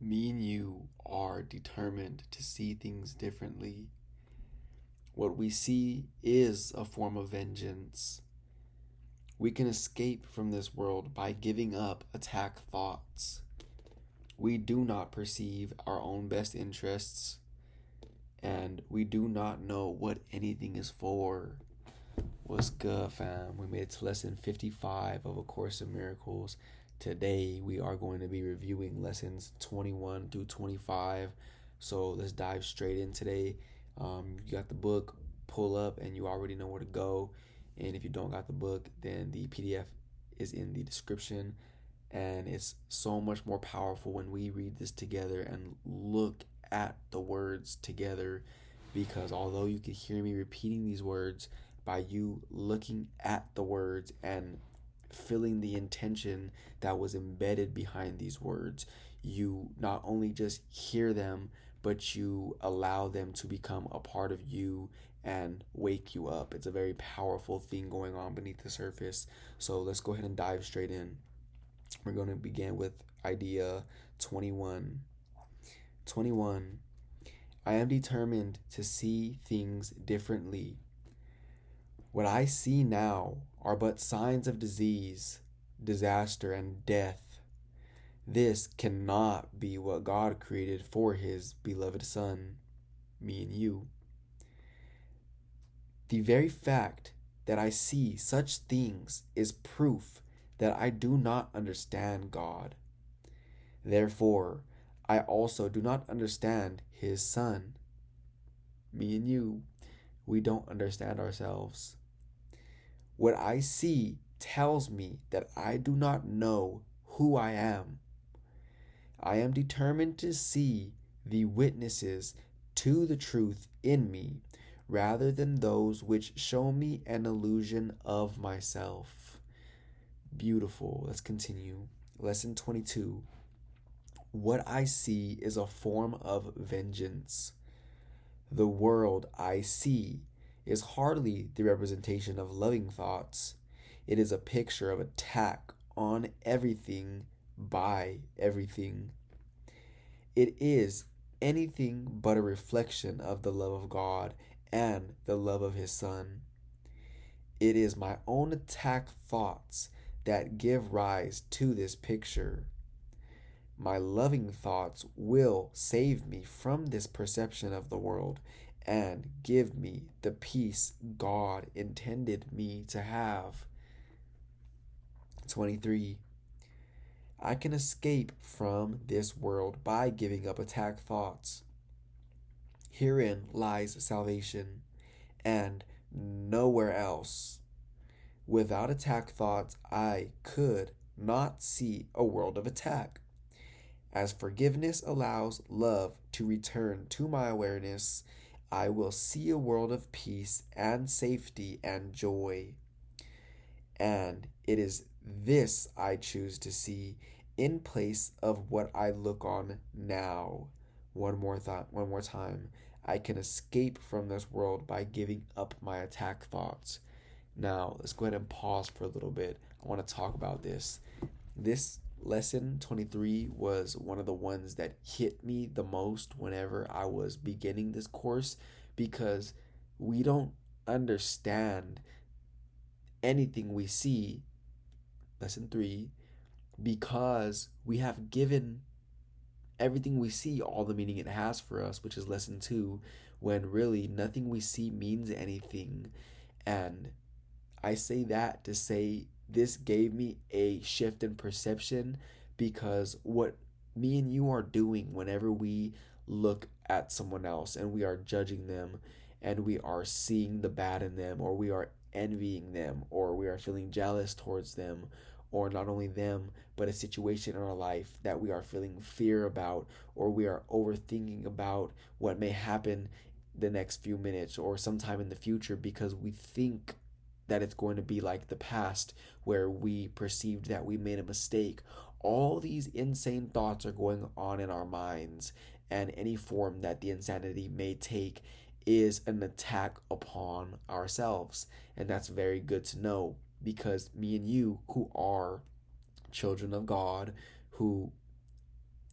Me and you are determined to see things differently. What we see is a form of vengeance. We can escape from this world by giving up attack thoughts. We do not perceive our own best interests, and we do not know what anything is for. What's good, fam? We made it to lesson 55 of A Course in Miracles. Today, we are going to be reviewing lessons 21 through 25. So let's dive straight in today. You got the book, pull up, and you already know where to go. And if you don't got the book, then the PDF is in the description. And it's so much more powerful when we read this together and look at the words together, because although you can hear me repeating these words, by you looking at the words and feeling the intention that was embedded behind these words, you not only just hear them, but you allow them to become a part of you and wake you up. It's a very powerful thing going on beneath the surface. So let's go ahead and dive straight in. We're going to begin with idea 21. 21. I am determined to see things differently. What I see now are but signs of disease, disaster, and death. This cannot be what God created for His beloved Son, me and you. The very fact that I see such things is proof that I do not understand God. Therefore, I also do not understand His Son. Me and you, we don't understand ourselves. What I see tells me that I do not know who I am. I am determined to see the witnesses to the truth in me rather than those which show me an illusion of myself. Beautiful. Let's continue. Lesson 22. What I see is a form of vengeance. The world I see is hardly the representation of loving thoughts. It is a picture of attack on everything by everything. It is anything but a reflection of the love of God and the love of His Son. It is my own attack thoughts that give rise to this picture. My loving thoughts will save me from this perception of the world and give me the peace God intended me to have. 23. I can escape from this world by giving up attack thoughts. Herein lies salvation, and nowhere else. Without attack thoughts, I could not see a world of attack. As forgiveness allows love to return to my awareness, I will see a world of peace and safety and joy. And it is this I choose to see in place of what I look on now. One more time. I can escape from this world by giving up my attack thoughts. Now, let's go ahead and pause for a little bit. I want to talk about this. This lesson 23 was one of the ones that hit me the most whenever I was beginning this course, because we don't understand anything we see, lesson 3, because we have given everything we see all the meaning it has for us, which is lesson 2, when really nothing we see means anything. And I say that to say this gave me a shift in perception, because what me and you are doing whenever we look at someone else and we are judging them and we are seeing the bad in them, or we are envying them, or we are feeling jealous towards them, or not only them, but a situation in our life that we are feeling fear about, or we are overthinking about what may happen the next few minutes or sometime in the future, because we think that it's going to be like the past where we perceived that we made a mistake. All these insane thoughts are going on in our minds, and any form that the insanity may take is an attack upon ourselves. And that's very good to know, because me and you, who are children of God, who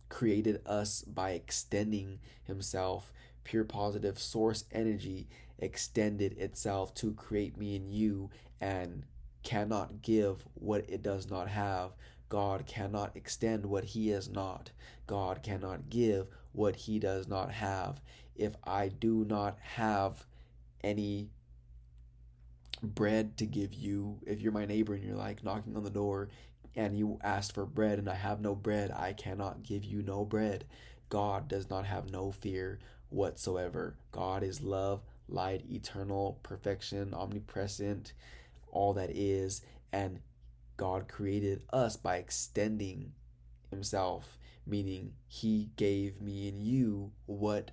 created us by extending himself. Pure positive source energy extended itself to create me and you, and cannot give what it does not have. God cannot extend what he is not. God cannot give what he does not have. If I do not have any bread to give you, if you're my neighbor and you're like knocking on the door and you asked for bread and I have no bread, I cannot give you no bread. God does not have no fear whatsoever. God is love, light, eternal, perfection, omnipresent, all that is. And God created us by extending himself, meaning he gave me and you what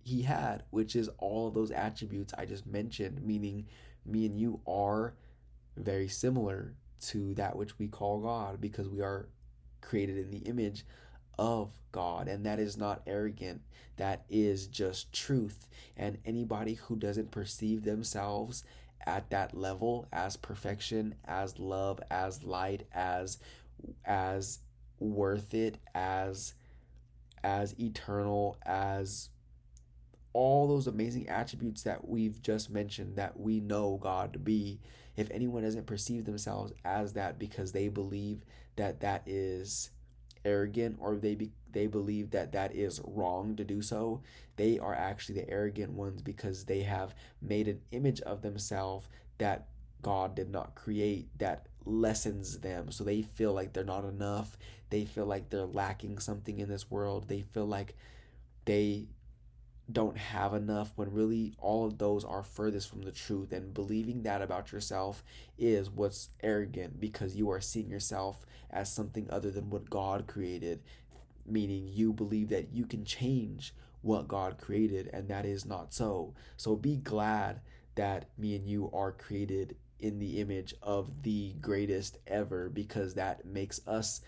he had, which is all of those attributes I just mentioned, meaning me and you are very similar to that which we call God, because we are created in the image of God, and that is not arrogant. That is just truth. And anybody who doesn't perceive themselves at that level as perfection, as love, as light, as worth it, as eternal, as all those amazing attributes that we've just mentioned that we know God to be, if anyone doesn't perceive themselves as that because they believe that that is arrogant, or they believe that that is wrong to do so, they are actually the arrogant ones, because they have made an image of themselves that God did not create, that lessens them. So they feel like they're not enough. They feel like they're lacking something in this world. They feel like they don't have enough, when really all of those are furthest from the truth. And believing that about yourself is what's arrogant, because you are seeing yourself as something other than what God created, meaning you believe that you can change what God created, and that is not so. So be glad that me and you are created in the image of the greatest ever, because that makes us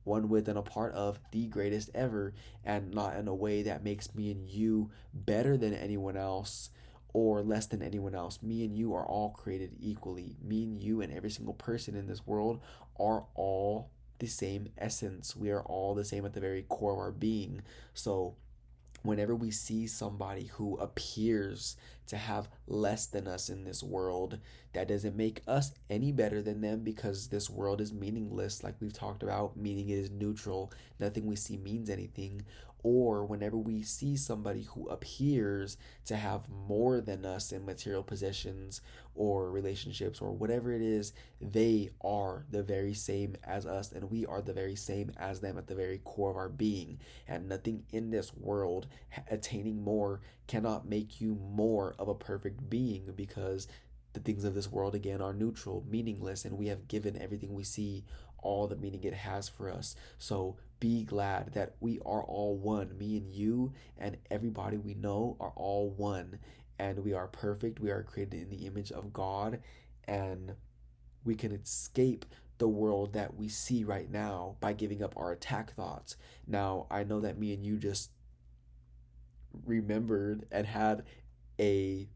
one with and a part of the greatest ever, and not in a way that makes me and you better than anyone else or less than anyone else. Me and you are all created equally. Me and you and every single person in this world are all the same essence. We are all the same at the very core of our being. So whenever we see somebody who appears to have less than us in this world, that doesn't make us any better than them, because this world is meaningless, like we've talked about, meaning it is neutral. Nothing we see means anything. Or whenever we see somebody who appears to have more than us in material possessions or relationships or whatever it is, they are the very same as us, and we are the very same as them at the very core of our being. And nothing in this world attaining more cannot make you more of a perfect being, because the things of this world again are neutral, meaningless, and we have given everything we see all the meaning it has for us. So be glad that we are all one. Me and you and everybody we know are all one, and we are perfect. We are created in the image of God, and we can escape the world that we see right now by giving up our attack thoughts. Now, I know that me and you just remembered and had a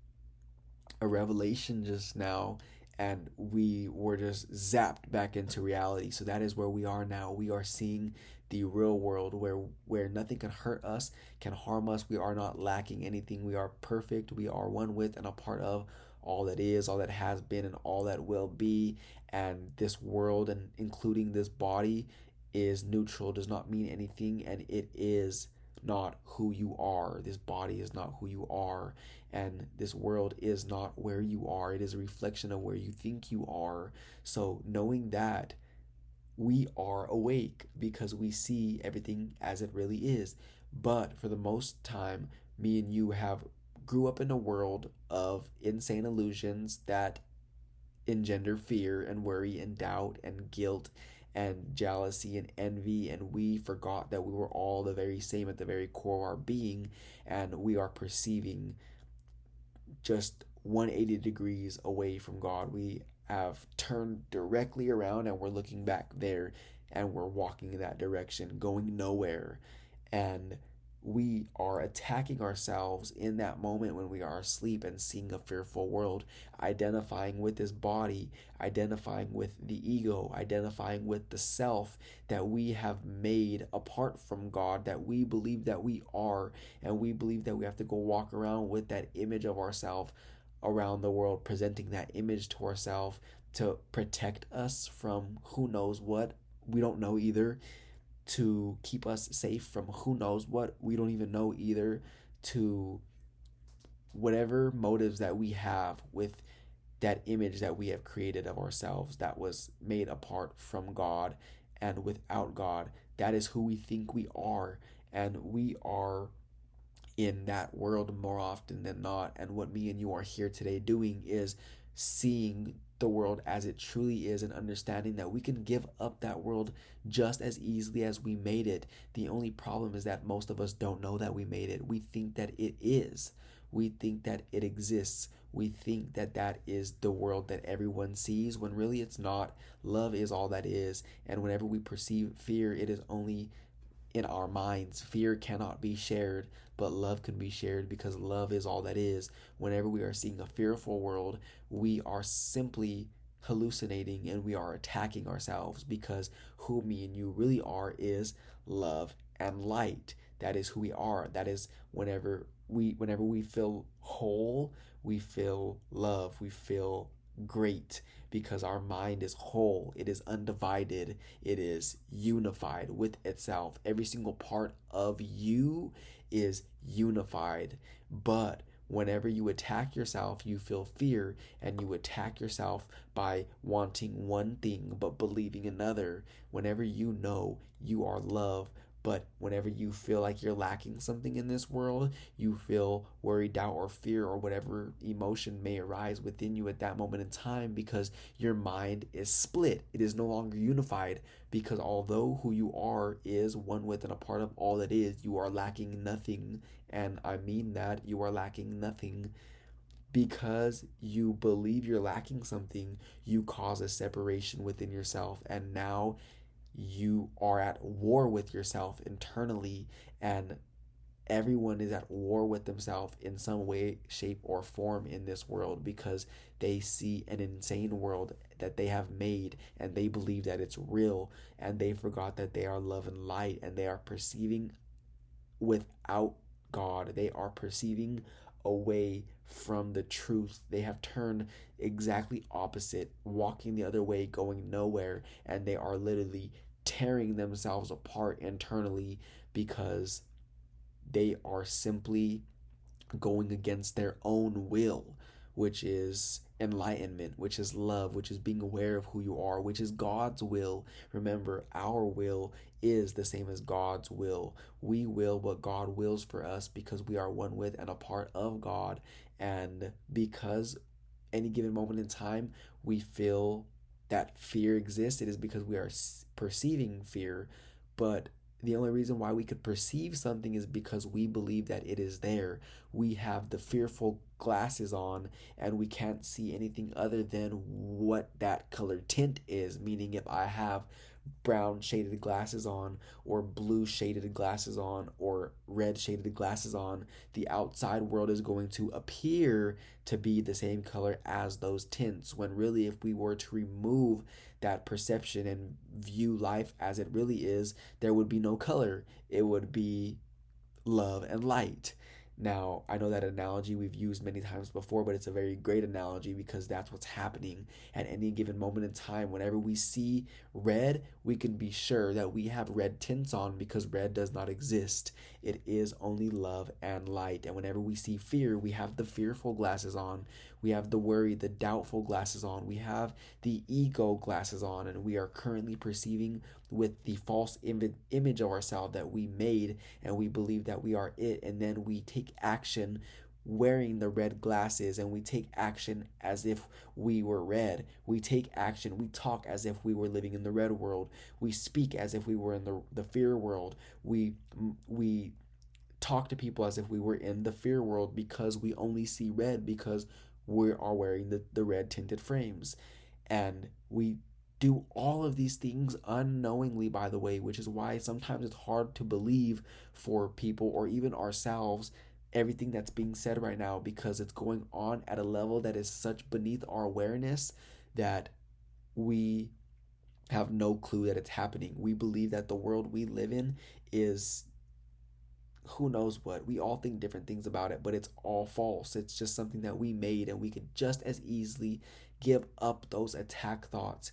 revelation just now, and we were just zapped back into reality. So that is where we are now. We are seeing the real world, where nothing can hurt us, can harm us. We are not lacking anything. We are perfect. We are one with and a part of all that is, all that has been, and all that will be. And this world, and including this body, is neutral, does not mean anything, and it is not who you are. This body is not who you are, and this world is not where you are. It is a reflection of where you think you are. So knowing that, we are awake because we see everything as it really is. But for the most time, me and you have grew up in a world of insane illusions that engender fear and worry and doubt and guilt and jealousy and envy, and we forgot that we were all the very same at the very core of our being, and we are perceiving just 180 degrees away from God. We have turned directly around and we're looking back there, and we're walking in that direction, going nowhere. And we are attacking ourselves in that moment when we are asleep and seeing a fearful world, identifying with this body, identifying with the ego, identifying with the self that we have made apart from God, that we believe that we are, and we believe that we have to go walk around with that image of ourselves around the world, presenting that image to ourselves to protect us from who knows what. We don't know either, to keep us safe from who knows what we don't even know either, to whatever motives that we have with that image that we have created of ourselves that was made apart from God and without God. That is who we think we are, and we are in that world more often than not. And what me and you are here today doing is seeing the world as it truly is and understanding that we can give up that world just as easily as we made it. The only problem is that most of us don't know that we made it. We think that it is. We think that it exists. We think that that is the world that everyone sees when really it's not. Love is all that is. And whenever we perceive fear, it is only in our minds. Fear cannot be shared, but love can be shared because love is all that is. Whenever we are seeing a fearful world, we are simply hallucinating and we are attacking ourselves, because who me and you really are is love and light. That is who we are. That is whenever we feel whole, we feel love, we feel great, because our mind is whole, it is undivided, it is unified with itself. Every single part of you is unified. But whenever you attack yourself, you feel fear, and you attack yourself by wanting one thing but believing another. Whenever you know you are love, but whenever you feel like you're lacking something in this world, you feel worry, doubt, or fear, or whatever emotion may arise within you at that moment in time, because your mind is split. It is no longer unified, because although who you are is one with and a part of all that is, you are lacking nothing. And I mean that you are lacking nothing. Because you believe you're lacking something, you cause a separation within yourself, and now you are at war with yourself internally, and everyone is at war with themselves in some way, shape, or form in this world, because they see an insane world that they have made and they believe that it's real, and they forgot that they are love and light, and they are perceiving without God. They are perceiving away from the truth. They have turned exactly opposite, walking the other way, going nowhere, and they are literally tearing themselves apart internally, because they are simply going against their own will, which is enlightenment, which is love, which is being aware of who you are, which is God's will. Remember, our will is the same as God's will. We will what God wills for us, because we are one with and a part of God. And because any given moment in time we feel that fear exists, it is because we are perceiving fear. But the only reason why we could perceive something is because we believe that it is there. We have the fearful glasses on, and we can't see anything other than what that color tint is. Meaning, if I have brown shaded glasses on, or blue shaded glasses on, or red shaded glasses on, the outside world is going to appear to be the same color as those tints, when really, if we were to remove that perception and view life as it really is, there would be no color. It would be love and light. Now, I know that analogy we've used many times before, but it's a very great analogy, because that's what's happening at any given moment in time. Whenever we see red, we can be sure that we have red tints on, because red does not exist. It is only love and light. And whenever we see fear, we have the fearful glasses on. We have the worry, the doubtful glasses on. We have the ego glasses on, and we are currently perceiving with the false image of ourselves that we made, and we believe that we are it. And then we take action wearing the red glasses, and we take action as if we were red. We take action, we talk as if we were living in the red world. We speak as if we were in the fear world. We talk to people as if we were in the fear world, because we only see red, because we are wearing the red tinted frames. And we do all of these things unknowingly, by the way, which is why sometimes it's hard to believe for people or even ourselves everything that's being said right now, because it's going on at a level that is such beneath our awareness that we have no clue that it's happening. We believe that the world we live in is who knows what. We all think different things about it, but it's all false. It's just something that we made, and we could just as easily give up those attack thoughts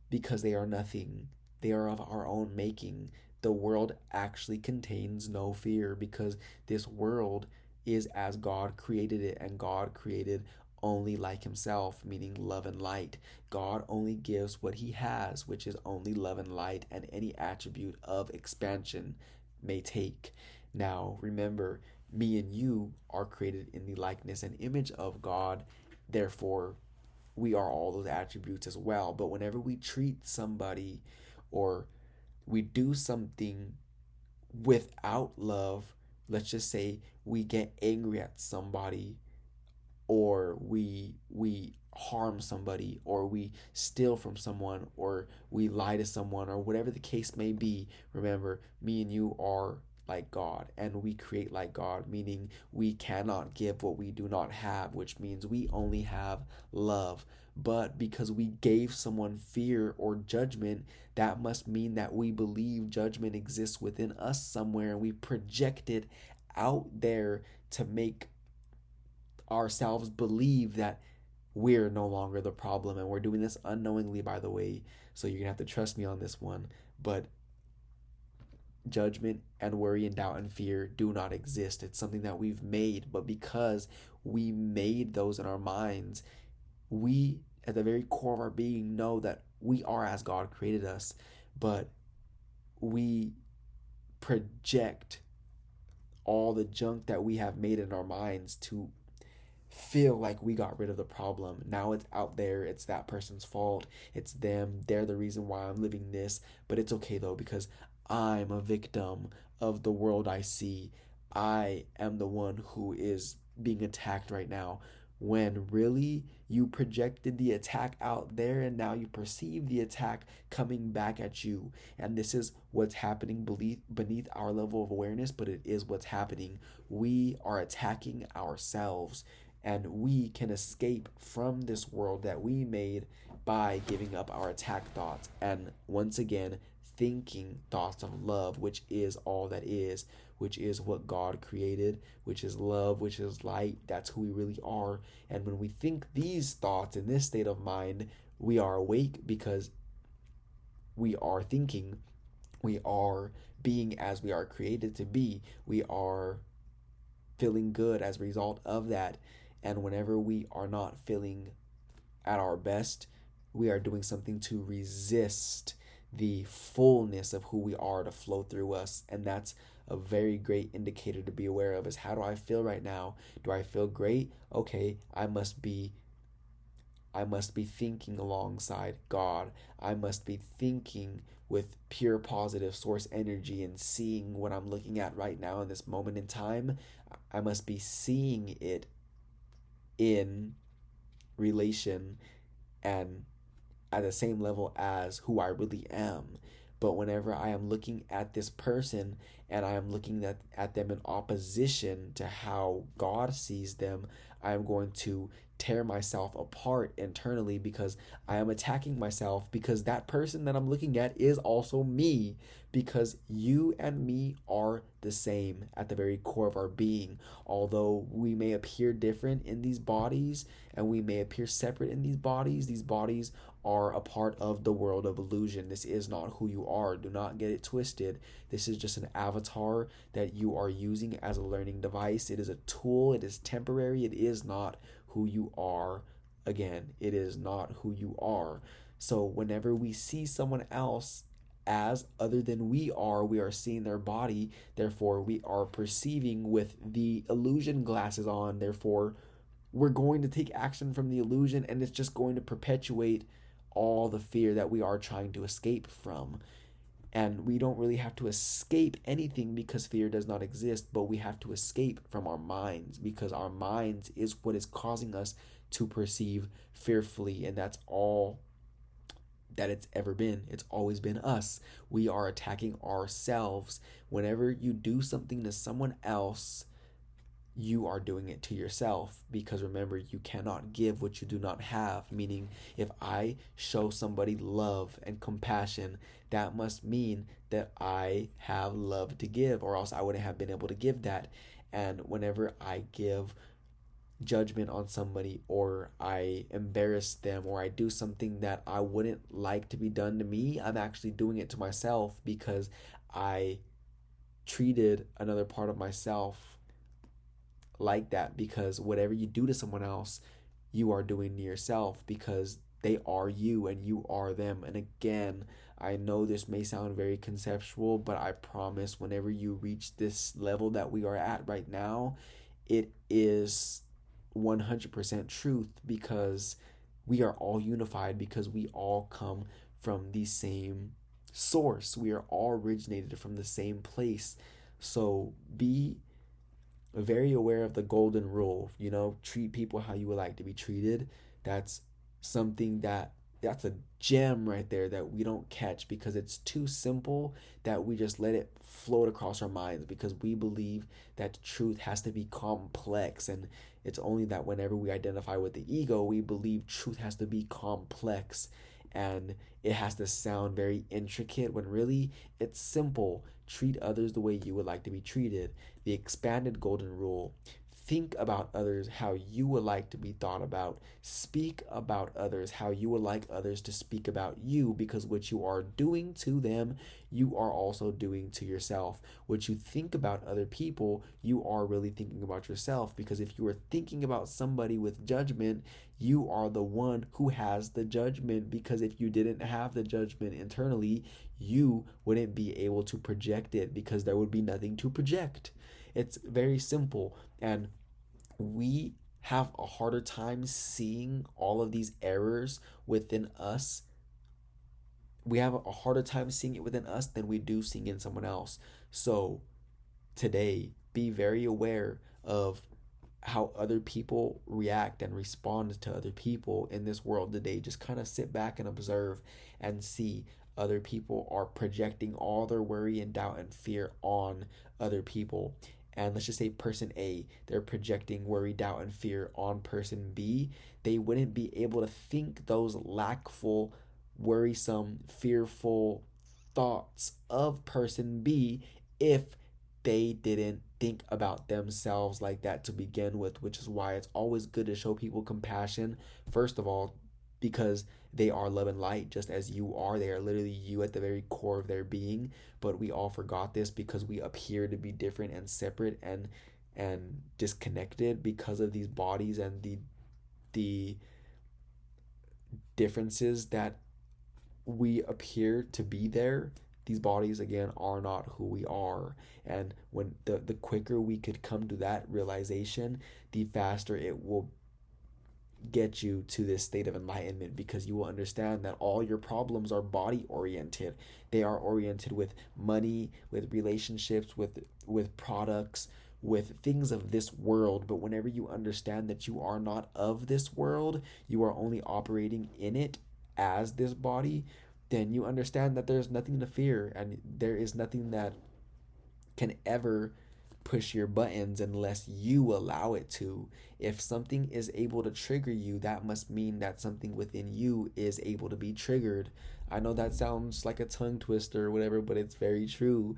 because they are nothing. They are of our own making. The world actually contains no fear, because this world is as God created it, and God created only like himself, meaning love and light. God only gives what he has, which is only love and light, and any attribute of expansion may take. Now, remember, me and you are created in the likeness and image of God. Therefore, we are all those attributes as well. But whenever we treat somebody or we do something without love, let's just say we get angry at somebody, or we harm somebody, or we steal from someone, or we lie to someone, or whatever the case may be, remember, me and you are like God, and we create like God, meaning we cannot give what we do not have, which means we only have love. But because we gave someone fear or judgment, that must mean that we believe judgment exists within us somewhere, and we project it out there to make ourselves believe that we're no longer the problem. And we're doing this unknowingly, by the way, so you're gonna have to trust me on this one. But judgment and worry and doubt and fear do not exist. It's something that we've made. But because we made those in our minds, we at the very core of our being know that we are as God created us, but we project all the junk that we have made in our minds to feel like we got rid of the problem. Now it's out there. It's that person's fault. It's them. They're the reason why I'm living this. But it's okay though, because I'm a victim of the world I see. I am the one who is being attacked right now. When really you projected the attack out there, and now you perceive the attack coming back at you. And this is what's happening beneath our level of awareness, but it is what's happening. We are attacking ourselves, and we can escape from this world that we made by giving up our attack thoughts, and once again thinking thoughts of love, which is all that is, which is what God created, which is love, which is light. That's who we really are. And when we think these thoughts in this state of mind, we are awake, because we are thinking, we are being as we are created to be, we are feeling good as a result of that. And whenever we are not feeling at our best, we are doing something to resist the fullness of who we are to flow through us. And that's a very great indicator to be aware of, is how do I feel right now? Do I feel great? Okay, I must be thinking alongside God. I must be thinking with pure positive source energy and seeing what I'm looking at right now in this moment in time. I must be seeing it in relation and at the same level as who I really am. But whenever I am looking at this person and I am looking at them in opposition to how God sees them, I am going to tear myself apart internally, because I am attacking myself, because that person that I'm looking at is also me, because you and me are the same at the very core of our being. Although we may appear different in these bodies and we may appear separate in these bodies are a part of the world of illusion. This is not who you are. Do not get it twisted. This is just an avatar that you are using as a learning device. It is a tool. It is temporary. It is not who you are. Again, it is not who you are. So whenever we see someone else as other than we are seeing their body. Therefore, we are perceiving with the illusion glasses on. Therefore, we're going to take action from the illusion, and it's just going to perpetuate all the fear that we are trying to escape from. And we don't really have to escape anything, because fear does not exist, but we have to escape from our minds, because our minds is what is causing us to perceive fearfully. And that it's ever been. It's always been us. We are attacking ourselves. Whenever you do something to someone else, you are doing it to yourself, because remember, you cannot give what you do not have. Meaning, if I show somebody love and compassion, that must mean that I have love to give, or else I wouldn't have been able to give that. And whenever I give judgment on somebody, or I embarrass them, or I do something that I wouldn't like to be done to me, I'm actually doing it to myself, because I treated another part of myself like that. Because whatever you do to someone else, you are doing to yourself, because they are you and you are them. And again, I know this may sound very conceptual, but I promise whenever you reach this level that we are at right now, it is 100% truth, because we are all unified, because we all come from the same source. We are all originated from the same place. So be very aware of the golden rule. Treat people how you would like to be treated. That's something that's a gem right there that we don't catch, because it's too simple that we just let it float across our minds, because we believe that truth has to be complex. And it's only that whenever we identify with the ego, we believe truth has to be complex and it has to sound very intricate, when really it's simple. Treat others the way you would like to be treated. The expanded golden rule: think about others how you would like to be thought about. Speak about others how you would like others to speak about you, because what you are doing to them, you are also doing to yourself. What you think about other people, you are really thinking about yourself, because if you are thinking about somebody with judgment, you are the one who has the judgment, because if you didn't have the judgment internally, you wouldn't be able to project it, because there would be nothing to project. It's very simple. And we have a harder time seeing all of these errors within us. We have a harder time seeing it within us than we do seeing it in someone else. So today, be very aware of how other people react and respond to other people in this world today. Just kind of sit back and observe and see other people are projecting all their worry and doubt and fear on other people. And let's just say person A, they're projecting worry, doubt, and fear on person B. They wouldn't be able to think those lackful, worrisome, fearful thoughts of person B if they didn't think about themselves like that to begin with, which is why it's always good to show people compassion, first of all, because they are love and light just as you are. They are literally you at the very core of their being. But we all forgot this because we appear to be different and separate and disconnected because of these bodies and the differences that we appear to be there. These bodies again are not who we are. And when the quicker we could come to that realization, the faster it will get you to this state of enlightenment, because you will understand that all your problems are body oriented. They are oriented with money, with relationships, with products, with things of this world. But whenever you understand that you are not of this world, you are only operating in it as this body, then you understand that there's nothing to fear, and there is nothing that can ever push your buttons unless you allow it to. If something is able to trigger you, that must mean that something within you is able to be triggered. I know that sounds like a tongue twister or whatever, but it's very true.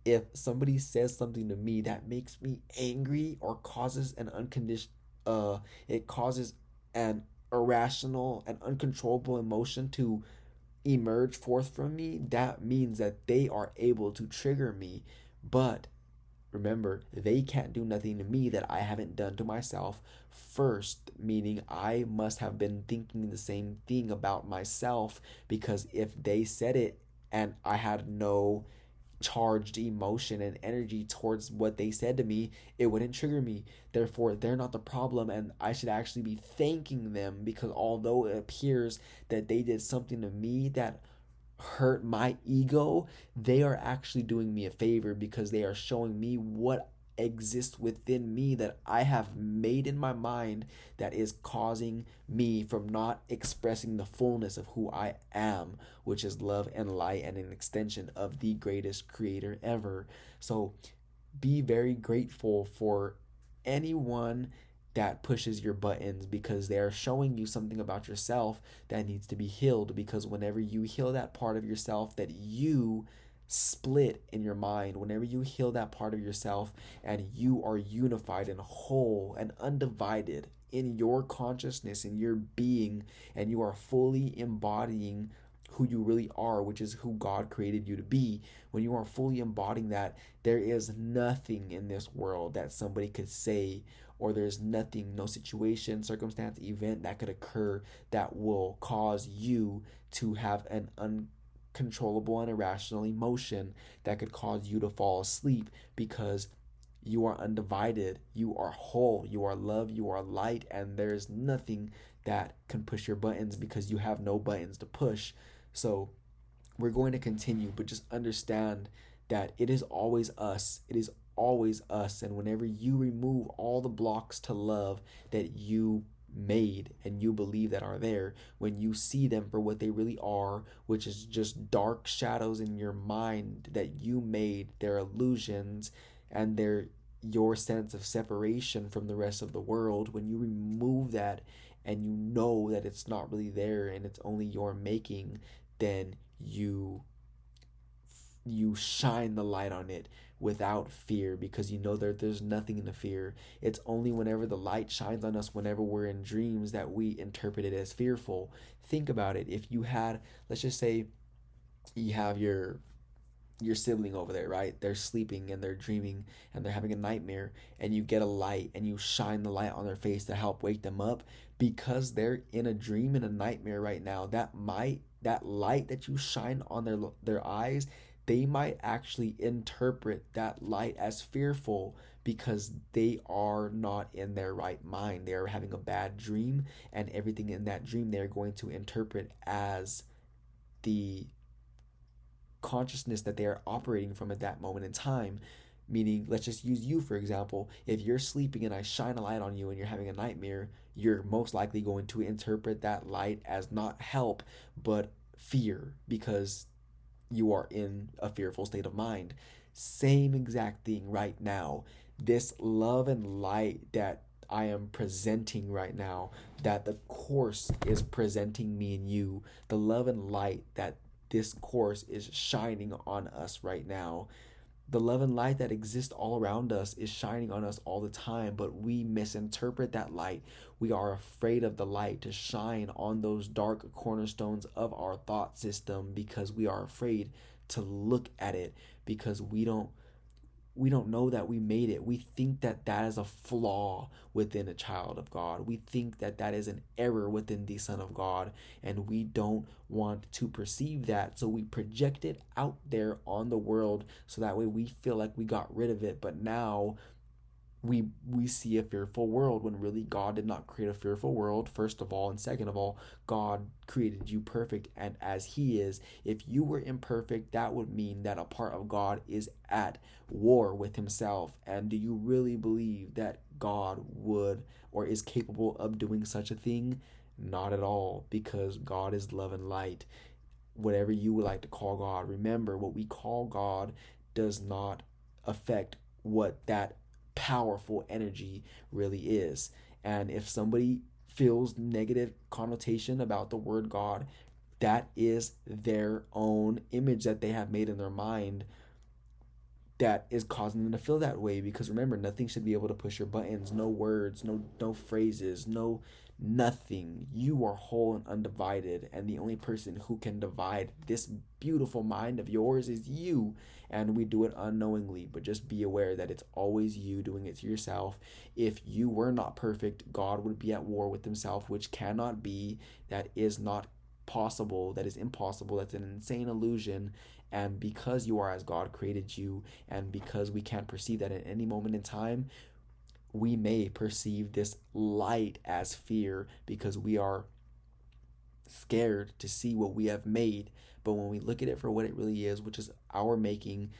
If somebody says something to me that makes me angry or causes an it causes an irrational and uncontrollable emotion to emerge forth from me, that means that they are able to trigger me. But remember, they can't do nothing to me that I haven't done to myself first, meaning I must have been thinking the same thing about myself, because if they said it and I had no charged emotion and energy towards what they said to me, it wouldn't trigger me. Therefore, they're not the problem, and I should actually be thanking them, because although it appears that they did something to me that hurt my ego, they are actually doing me a favor, because they are showing me what exists within me that I have made in my mind that is causing me from not expressing the fullness of who I am, which is love and light and an extension of the greatest creator ever. So be very grateful for anyone that pushes your buttons, because they are showing you something about yourself that needs to be healed. Because whenever you heal that part of yourself that you split in your mind, whenever you heal that part of yourself and you are unified and whole and undivided in your consciousness, in your being, and you are fully embodying who you really are, which is who God created you to be, when you are fully embodying that, there is nothing in this world that somebody could say, or there's nothing, no situation, circumstance, event that could occur that will cause you to have an uncontrollable and irrational emotion that could cause you to fall asleep, because you are undivided, you are whole, you are love, you are light, and there's nothing that can push your buttons because you have no buttons to push. So we're going to continue, but just understand that it is always us. It is always us. And whenever you remove all the blocks to love that you made and you believe that are there, when you see them for what they really are, which is just dark shadows in your mind that you made, they're illusions, and they're your sense of separation from the rest of the world, when you remove that and you know that it's not really there and it's only your making, then you shine the light on it without fear, because you know that there's nothing in the fear. It's only whenever the light shines on us, whenever we're in dreams, that we interpret it as fearful. Think about it. If you had, let's just say you have your sibling over there, right? They're sleeping and they're dreaming and they're having a nightmare, and you get a light and you shine the light on their face to help wake them up, because they're in a dream, in a nightmare right now. That light that you shine on their eyes, they might actually interpret that light as fearful, because they are not in their right mind. They are having a bad dream, and everything in that dream they're going to interpret as the consciousness that they are operating from at that moment in time. Meaning, let's just use you for example. If you're sleeping and I shine a light on you and you're having a nightmare, you're most likely going to interpret that light as not help, but fear, because you are in a fearful state of mind. Same exact thing right now. This love and light that I am presenting right now, that the course is presenting me and you, the love and light that this course is shining on us right now, the love and light that exists all around us is shining on us all the time, but we misinterpret that light. We are afraid of the light to shine on those dark cornerstones of our thought system, because we are afraid to look at it, because we don't know that we made it. We think that that is a flaw within a child of God. We think that that is an error within the Son of God, and we don't want to perceive that. So we project it out there on the world, so that way we feel like we got rid of it. But now we see a fearful world, when really God did not create a fearful world, first of all, and second of all, God created you perfect and as he is. If you were imperfect, that would mean that a part of God is at war with himself. And do you really believe that God would or is capable of doing such a thing? Not at all, because God is love and light. Whatever you would like to call God, remember, what we call God does not affect what that powerful energy really is. And if somebody feels negative connotation about the word God, that is their own image that they have made in their mind that is causing them to feel that way. Because remember, nothing should be able to push your buttons. No words, no phrases, no nothing. You are whole and undivided, and the only person who can divide this beautiful mind of yours is you. And we do it unknowingly, but just be aware that it's always you doing it to yourself. If you were not perfect, God would be at war with himself, which cannot be. That is not possible. That is impossible. That's an insane illusion. And because you are as God created you, and because we can't perceive that at any moment in time, we may perceive this light as fear, because we are scared to see what we have made. But when we look at it for what it really is, which is our making,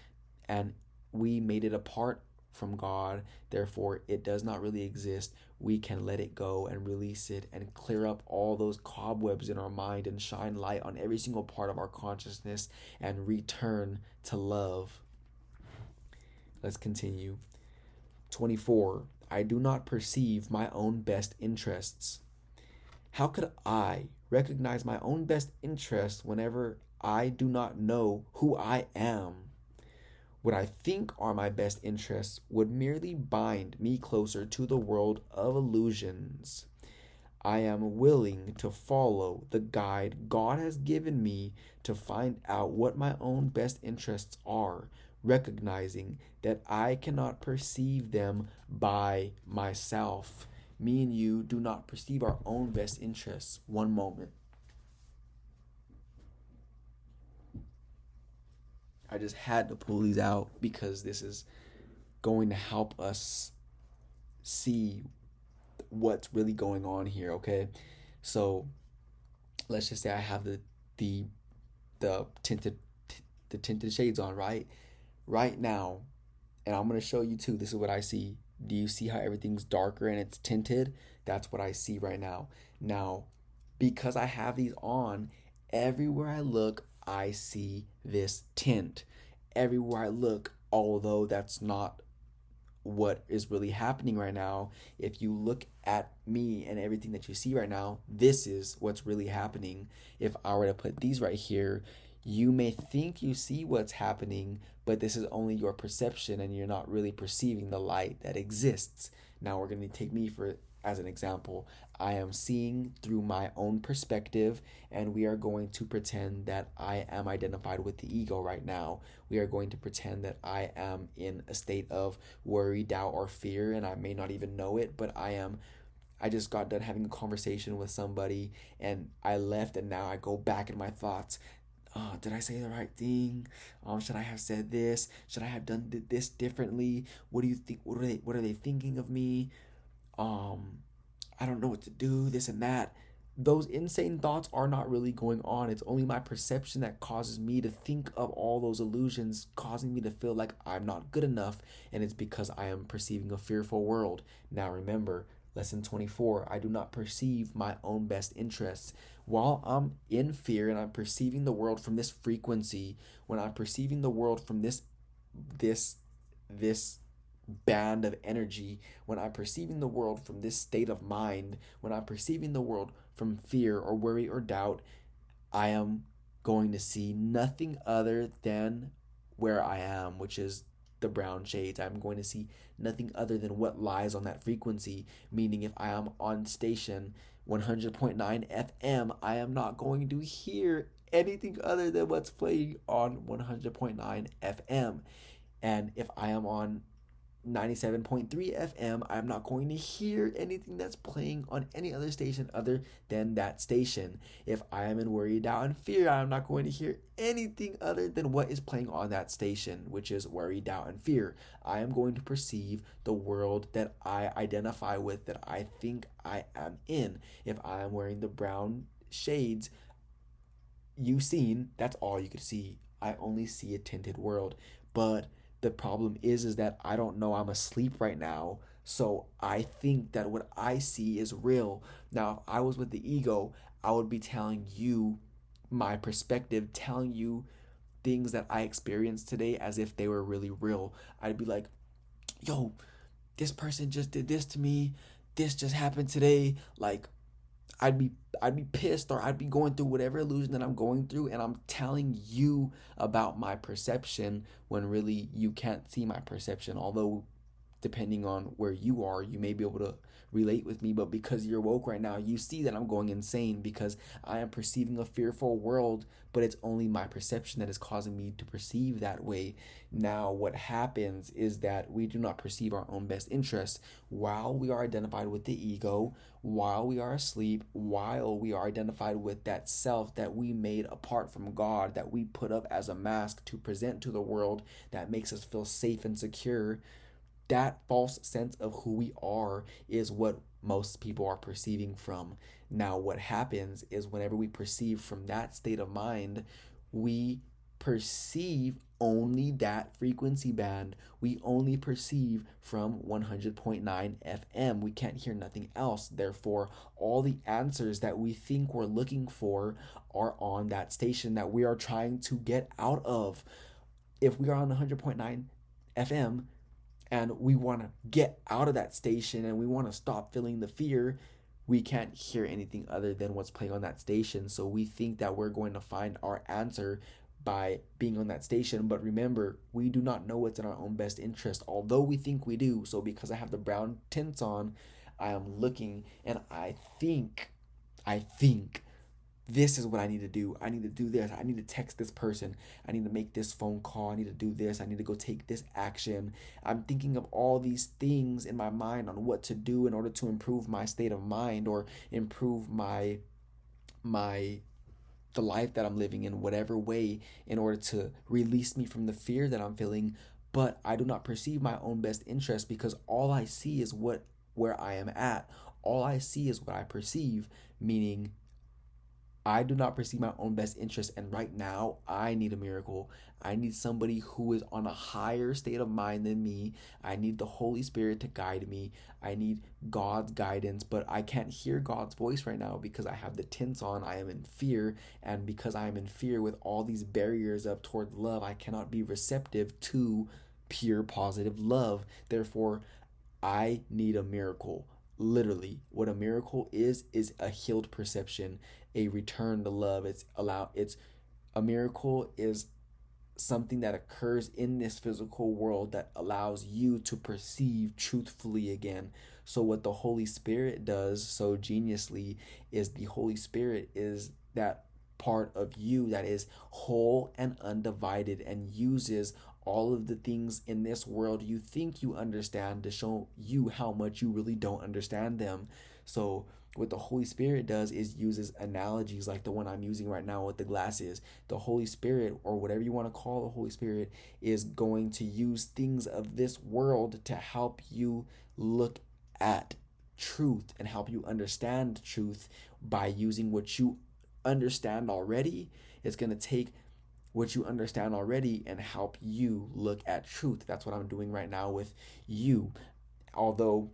and we made it apart from God. Therefore, it does not really exist. We can let it go and release it and clear up all those cobwebs in our mind and shine light on every single part of our consciousness and return to love. Let's continue. 24. I do not perceive my own best interests. How could I recognize my own best interests whenever I do not know who I am? What I think are my best interests would merely bind me closer to the world of illusions. I am willing to follow the guide God has given me to find out what my own best interests are, recognizing that I cannot perceive them by myself. Me and you do not perceive our own best interests. One moment. I just had to pull these out because this is going to help us see what's really going on here, okay? So let's just say I have the the tinted the tinted shades on, right now, and I'm going to show you too. This is what I see. Do you see how everything's darker and it's tinted? That's what I see right now. Now, because I have these on, everywhere I look, I see this tint. Everywhere I look, although that's not what is really happening right now, if you look at me and everything that you see right now, this is what's really happening. If I were to put these right here, you may think you see what's happening, but this is only your perception and you're not really perceiving the light that exists. Now we're going to take me for as an example. I am seeing through my own perspective, and we are going to pretend that I am identified with the ego right now. We are going to pretend that I am in a state of worry, doubt, or fear, and I may not even know it, but I just got done having a conversation with somebody, and I left, and now I go back in my thoughts. Oh, did I say the right thing? Should I have said this? Should I have done this differently? What do you think? What are they thinking of me? I don't know what to do, this and that. Those insane thoughts are not really going on. It's only my perception that causes me to think of all those illusions, causing me to feel like I'm not good enough, and it's because I am perceiving a fearful world. Now remember, lesson 24, I do not perceive my own best interests. While I'm in fear and I'm perceiving the world from this frequency, when I'm perceiving the world from this band of energy, when I'm perceiving the world from this state of mind, when I'm perceiving the world from fear or worry or doubt, I am going to see nothing other than where I am, which is the brown shades. I'm going to see nothing other than what lies on that frequency, meaning if I am on station 100.9 FM, I am not going to hear anything other than what's playing on 100.9 FM. And if I am on 97.3 FM, I'm not going to hear anything that's playing on any other station other than that station. If I am in worry, doubt, and fear, I'm not going to hear anything other than what is playing on that station, which is worry, doubt, and fear. I am going to perceive the world that I identify with, that I think I am in. If I am wearing the brown shades you've seen, that's all you could see. I only see a tinted world. But the problem is that I don't know I'm asleep right now. So I think that what I see is real. Now, if I was with the ego, I would be telling you my perspective, telling you things that I experienced today as if they were really real. I'd be like, yo, this person just did this to me. This just happened today. Like, I'd be pissed, or I'd be going through whatever illusion that I'm going through, and I'm telling you about my perception when really you can't see my perception. Although depending on where you are, you may be able to relate with me, but because you're woke right now, you see that I'm going insane because I am perceiving a fearful world, but it's only my perception that is causing me to perceive that way. Now, what happens is that we do not perceive our own best interests while we are identified with the ego, while we are asleep, while we are identified with that self that we made apart from God, that we put up as a mask to present to the world that makes us feel safe and secure. That false sense of who we are is what most people are perceiving from. Now, what happens is whenever we perceive from that state of mind, we perceive only that frequency band. We only perceive from 100.9 FM. We can't hear nothing else. Therefore, all the answers that we think we're looking for are on that station that we are trying to get out of. If we are on 100.9 FM and we want to get out of that station and we want to stop feeling the fear, we can't hear anything other than what's playing on that station. So we think that we're going to find our answer by being on that station. But remember, we do not know what's in our own best interest, although we think we do. So because I have the brown tints on, I am looking and I think this is what I need to do. I need to do this. I need to text this person. I need to make this phone call. I need to do this. I need to go take this action. I'm thinking of all these things in my mind on what to do in order to improve my state of mind or improve my the life that I'm living in whatever way in order to release me from the fear that I'm feeling. But I do not perceive my own best interest because all I see is where I am at. All I see is what I perceive, meaning I do not perceive my own best interest, and right now I need a miracle. I need somebody who is on a higher state of mind than me. I need the Holy Spirit to guide me. I need God's guidance, but I can't hear God's voice right now because I have the tints on. I am in fear, and because I am in fear with all these barriers up toward love, I cannot be receptive to pure positive love. Therefore, I need a miracle. Literally, what a miracle is a healed perception, a return to love. It's a miracle is something that occurs in this physical world that allows you to perceive truthfully again. So what the Holy Spirit does so geniusly is the Holy Spirit is that part of you that is whole and undivided and uses all of the things in this world you think you understand to show you how much you really don't understand them. So what the Holy Spirit does is uses analogies like the one I'm using right now with the glasses. The Holy Spirit, or whatever you want to call the Holy Spirit, is going to use things of this world to help you look at truth and help you understand truth by using what you understand already. It's going to take what you understand already and help you look at truth. That's what I'm doing right now with you. Although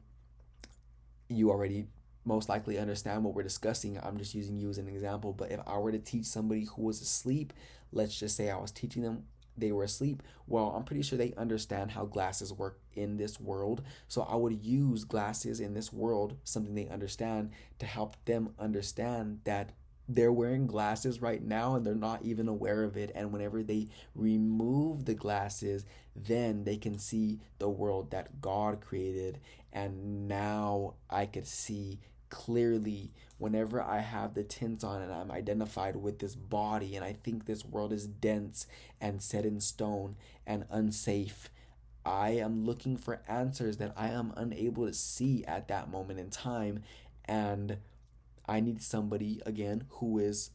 you already most likely understand what we're discussing, I'm just using you as an example. But if I were to teach somebody who was asleep, let's just say I was teaching them, they were asleep, well, I'm pretty sure they understand how glasses work in this world. So I would use glasses in this world, something they understand, to help them understand that they're wearing glasses right now and they're not even aware of it. And whenever they remove the glasses, then they can see the world that God created. And now I could see clearly whenever I have the tints on and I'm identified with this body and I think this world is dense and set in stone and unsafe. I am looking for answers that I am unable to see at that moment in time. And I need somebody, again, who is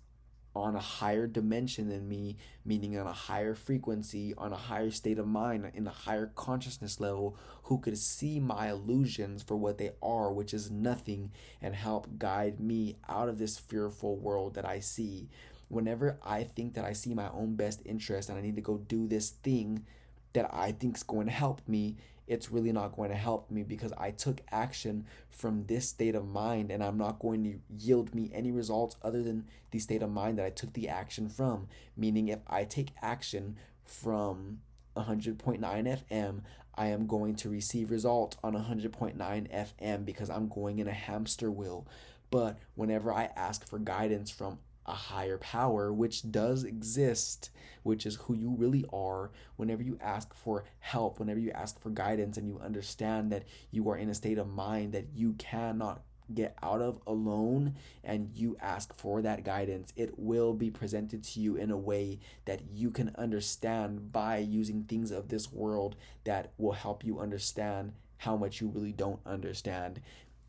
on a higher dimension than me, meaning on a higher frequency, on a higher state of mind, in a higher consciousness level, who could see my illusions for what they are, which is nothing, and help guide me out of this fearful world that I see. Whenever I think that I see my own best interest and I need to go do this thing that I think is going to help me, it's really not going to help me because I took action from this state of mind and I'm not going to yield me any results other than the state of mind that I took the action from. Meaning if I take action from 100.9 FM, I am going to receive results on 100.9 FM because I'm going in a hamster wheel. But whenever I ask for guidance from a higher power, which does exist, which is who you really are, whenever you ask for help, whenever you ask for guidance and you understand that you are in a state of mind that you cannot get out of alone and you ask for that guidance, it will be presented to you in a way that you can understand by using things of this world that will help you understand how much you really don't understand.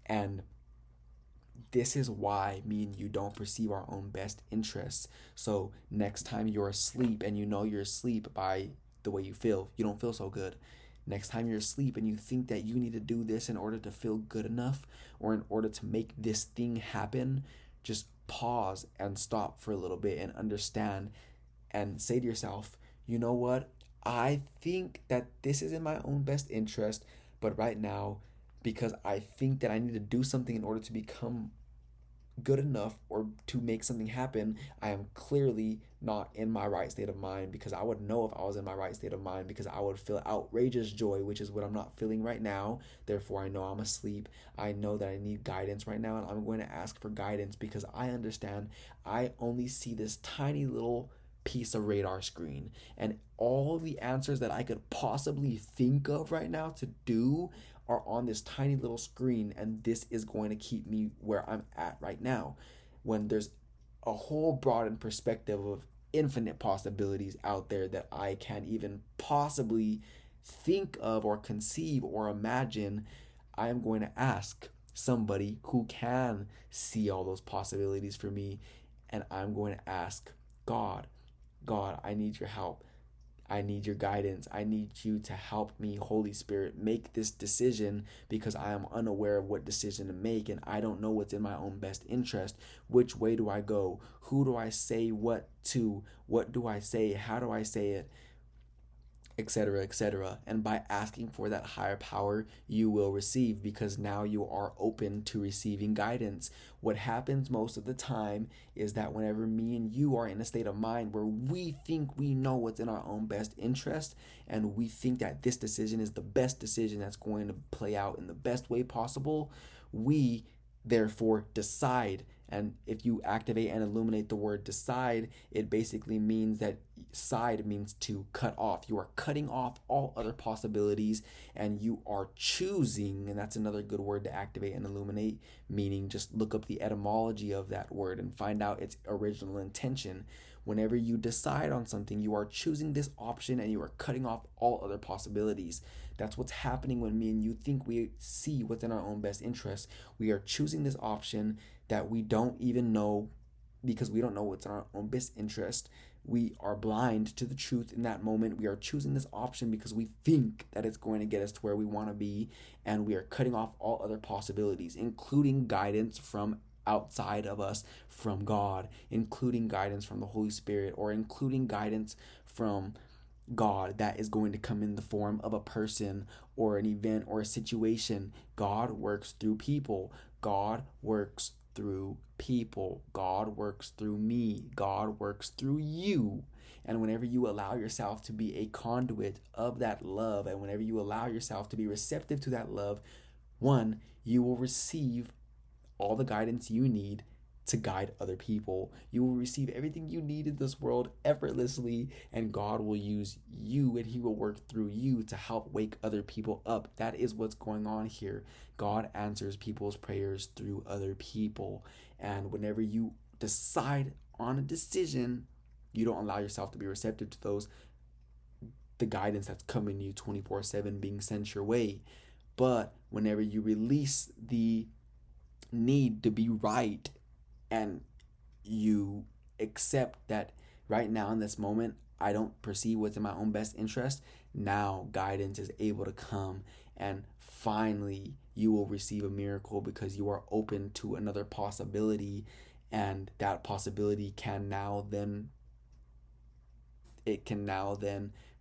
And this is why me and you don't perceive our own best interests. So next time you're asleep and you know you're asleep by the way you feel, you don't feel so good. Next time you're asleep and you think that you need to do this in order to feel good enough or in order to make this thing happen, just pause and stop for a little bit and understand and say to yourself, you know what? I think that this is in my own best interest, but right now, because I think that I need to do something in order to become good enough or to make something happen, I am clearly not in my right state of mind, because I would know if I was in my right state of mind, because I would feel outrageous joy, which is what I'm not feeling right now. Therefore, I know I'm asleep. I know that I need guidance right now, and I'm going to ask for guidance because I understand I only see this tiny little piece of radar screen, and all the answers that I could possibly think of right now to do are on this tiny little screen, and this is going to keep me where I'm at right now, when there's a whole broadened perspective of infinite possibilities out there that I can't even possibly think of or conceive or imagine. I am going to ask somebody who can see all those possibilities for me, and I'm going to ask God, God, I need your help. I need your guidance. I need you to help me, Holy Spirit, make this decision, because I am unaware of what decision to make, and I don't know what's in my own best interest. Which way do I go? Who do I say what to? What do I say? How do I say it? Etc., etc. And by asking for that higher power, you will receive, because now you are open to receiving guidance. What happens most of the time is that whenever me and you are in a state of mind where we think we know what's in our own best interest, and we think that this decision is the best decision that's going to play out in the best way possible, we therefore decide. And if you activate and illuminate the word decide, it basically means that side means to cut off. You are cutting off all other possibilities, and you are choosing, and that's another good word to activate and illuminate, meaning just look up the etymology of that word and find out its original intention. Whenever you decide on something, you are choosing this option, and you are cutting off all other possibilities. That's what's happening when me and you think we see what's in our own best interest. We are choosing this option that we don't even know, because we don't know what's in our own best interest. We are blind to the truth in that moment. We are choosing this option because we think that it's going to get us to where we want to be, and we are cutting off all other possibilities, including guidance from outside of us, from God, including guidance from the Holy Spirit, or including guidance from God that is going to come in the form of a person or an event or a situation. God works through people. God works through people. God works through me. God works through you. And whenever you allow yourself to be a conduit of that love, and whenever you allow yourself to be receptive to that love, one, you will receive all the guidance you need to guide other people. You will receive everything you need in this world effortlessly, and God will use you, and He will work through you to help wake other people up. That is what's going on here. God answers people's prayers through other people. And whenever you decide on a decision, you don't allow yourself to be receptive to the guidance that's coming to you 24/7 being sent your way. But whenever you release the need to be right, and you accept that right now in this moment I don't perceive what's in my own best interest, now guidance is able to come, and finally you will receive a miracle, because you are open to another possibility, and that possibility can now then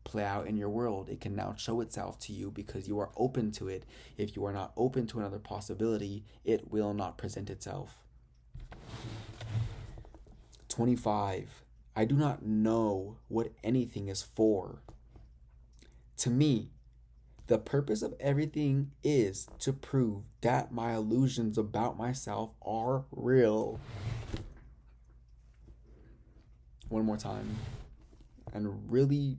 play out in your world. It can now show itself to you because you are open to it. If you are not open to another possibility, it will not present itself. 25. I do not know what anything is for. To me, the purpose of everything is to prove that my illusions about myself are real. One more time. And really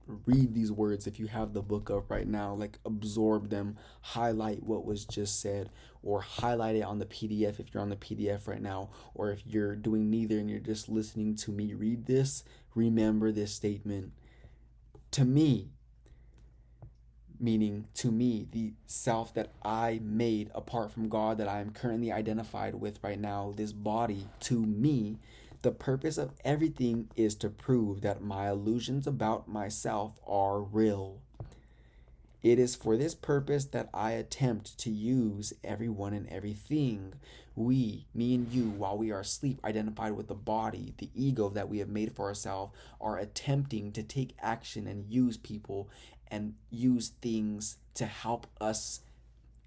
read these words if you have the book up right now. Like, absorb them, highlight what was just said, or highlight it on the PDF if you're on the PDF right now, or if you're doing neither and you're just listening to me read this, remember this statement. To me, meaning to me, the self that I made apart from God, that I am currently identified with right now, this body, to me, the purpose of everything is to prove that my illusions about myself are real. It is for this purpose that I attempt to use everyone and everything. We, me and you, while we are asleep, identified with the body, the ego that we have made for ourselves, are attempting to take action and use people and use things to help us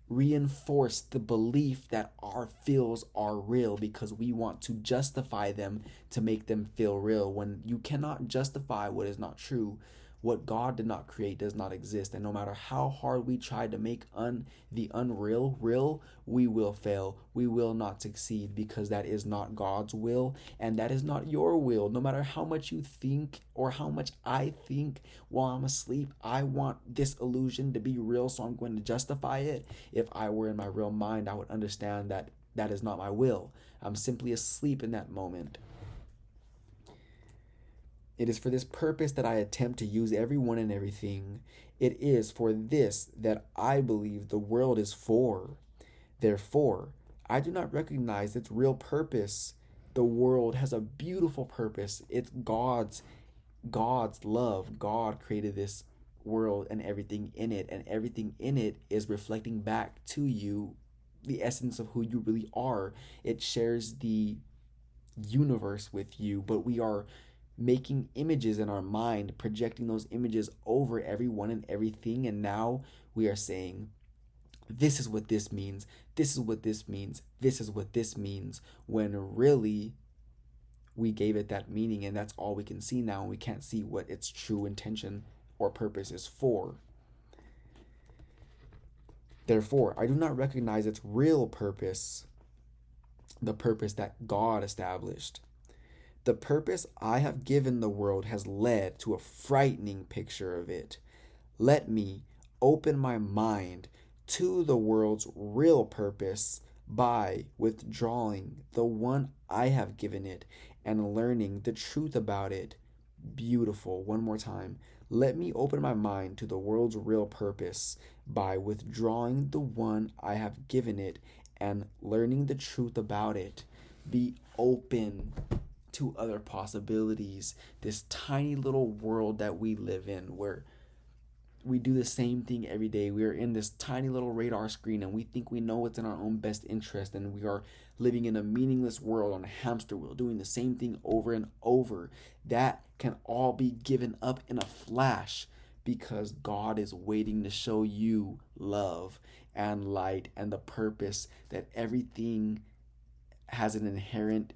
reinforce the belief that our feels are real, because we want to justify them to make them feel real, when you cannot justify what is not true. What God did not create does not exist, and no matter how hard we try to make the unreal real, we will fail. We will not succeed, because that is not God's will, and that is not your will. No matter how much you think, or how much I think while I'm asleep, I want this illusion to be real, so I'm going to justify it. If I were in my real mind, I would understand that that is not my will. I'm simply asleep in that moment. It is for this purpose that I attempt to use everyone and everything. It is for this that I believe the world is for. Therefore, I do not recognize its real purpose. The world has a beautiful purpose. It's God's love. God created this world and everything in it, and everything in it is reflecting back to you the essence of who you really are. It shares the universe with you, but we are making images in our mind, projecting those images over everyone and everything, and now we are saying, this is what this means, this is what this means, this is what this means, when really we gave it that meaning, and that's all we can see now, and we can't see what its true intention or purpose is for. Therefore, I do not recognize its real purpose, the purpose that God established. The purpose I have given the world has led to a frightening picture of it. Let me open my mind to the world's real purpose by withdrawing the one I have given it and learning the truth about it. Beautiful. One more time. Let me open my mind to the world's real purpose by withdrawing the one I have given it and learning the truth about it. Be open to other possibilities. This tiny little world that we live in, where we do the same thing every day. We are in this tiny little radar screen, and we think we know what's in our own best interest, and we are living in a meaningless world on a hamster wheel, doing the same thing over and over. That can all be given up in a flash, because God is waiting to show you love and light and the purpose that everything has an inherent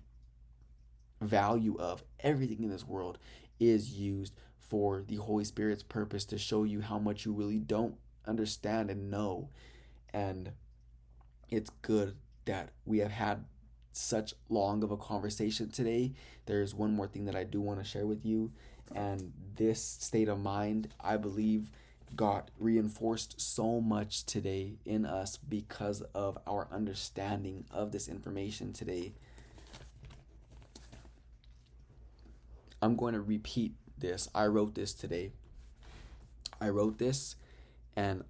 value of. Everything in this world is used for the Holy Spirit's purpose, to show you how much you really don't understand and know. And it's good that we have had such long of a conversation today. There's one more thing that I do want to share with you, and this state of mind, I believe, got reinforced so much today in us because of our understanding of this information today. I'm going to repeat this. I wrote this today. I wrote this, and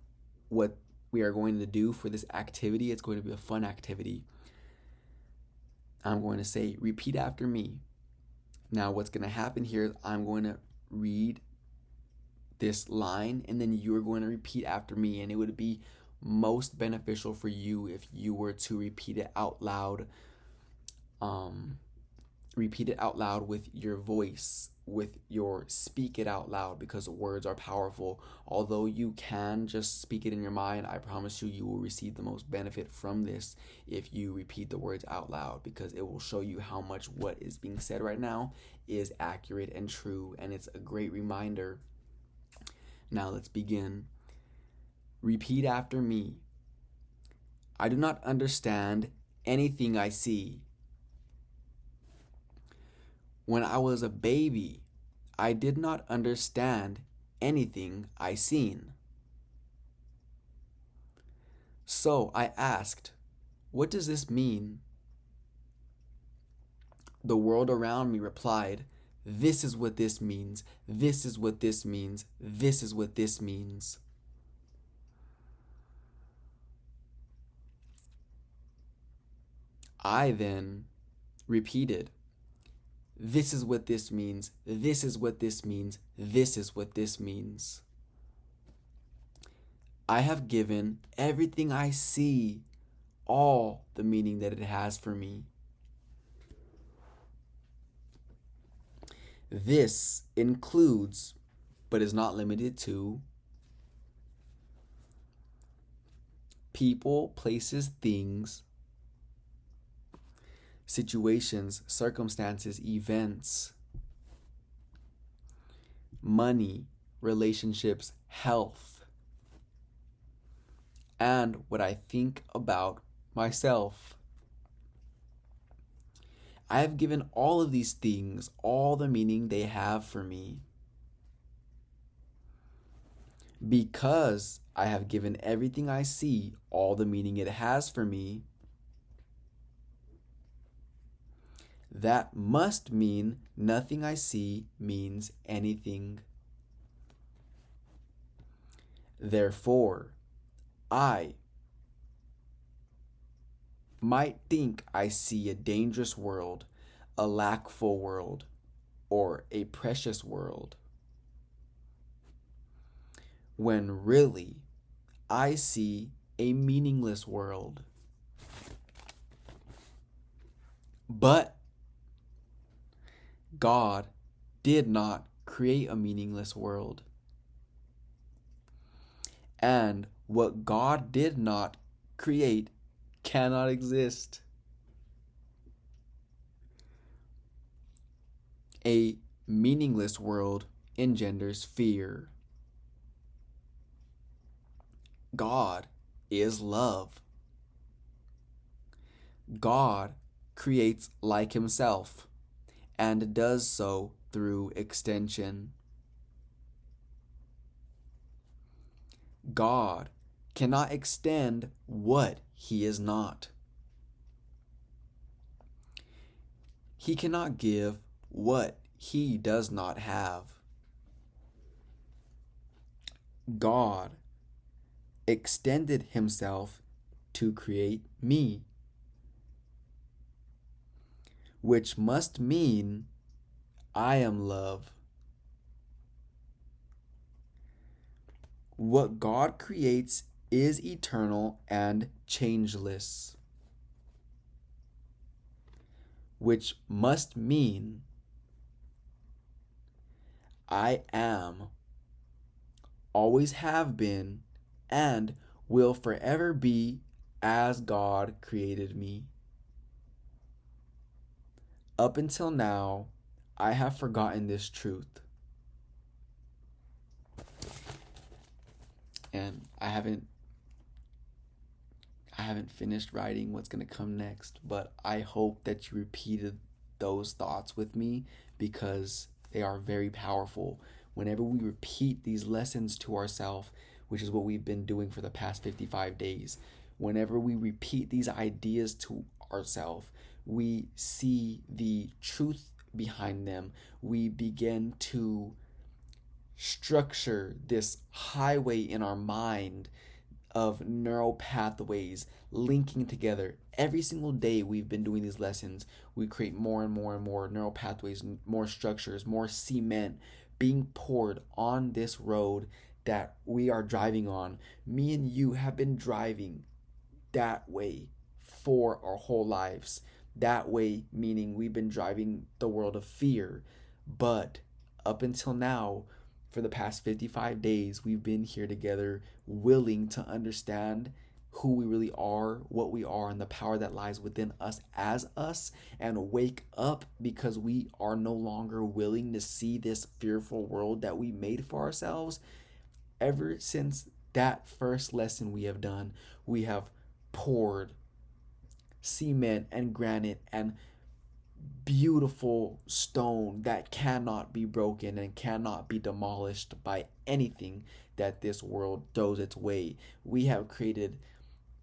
what we are going to do for this activity, it's going to be a fun activity. I'm going to say, repeat after me. Now, what's going to happen here is I'm going to read this line, and then you're going to repeat after me, and it would be most beneficial for you if you were to repeat it out loud. Repeat it out loud with your voice, with your speak it out loud, because words are powerful. Although you can just speak it in your mind, I promise you will receive the most benefit from this if you repeat the words out loud, because it will show you how much what is being said right now is accurate and true, and it's a great reminder. Now let's begin. Repeat after me. I do not understand anything I see. When I was a baby, I did not understand anything I seen. So I asked, what does this mean? The world around me replied, this is what this means, this is what this means, this is what this means. I then repeated, this is what this means, this is what this means, this is what this means. I have given everything I see all the meaning that it has for me. This includes, but is not limited to, people, places, things, situations, circumstances, events, money, relationships, health, and what I think about myself. I have given all of these things all the meaning they have for me. Because I have given everything I see all the meaning it has for me, that must mean nothing I see means anything. Therefore, I might think I see a dangerous world, a lackful world, or a precious world, when really I see a meaningless world. But God did not create a meaningless world. And what God did not create cannot exist. A meaningless world engenders fear. God is love. God creates like himself and does so through extension. God cannot extend what he is not. He cannot give what he does not have. God extended himself to create me, which must mean I am love. What God creates is eternal and changeless, which must mean I am, always have been, and will forever be as God created me. Up until now, I have forgotten this truth. And I haven't finished writing what's going to come next, but I hope that you repeated those thoughts with me because they are very powerful. Whenever we repeat these lessons to ourselves, which is what we've been doing for the past 55 days, whenever we repeat these ideas to ourselves, we see the truth behind them. We begin to structure this highway in our mind of neural pathways linking together. Every single day we've been doing these lessons, we create more and more and more neural pathways, more structures, more cement being poured on this road that we are driving on. Me and you have been driving that way for our whole lives. That way meaning we've been driving the world of fear. But up until now, for the past 55 days, we've been here together, willing to understand who we really are, what we are, and the power that lies within us as us, and wake up because we are no longer willing to see this fearful world that we made for ourselves. Ever since that first lesson we have done, we have poured cement and granite and beautiful stone that cannot be broken and cannot be demolished by anything that this world throws its way. We have created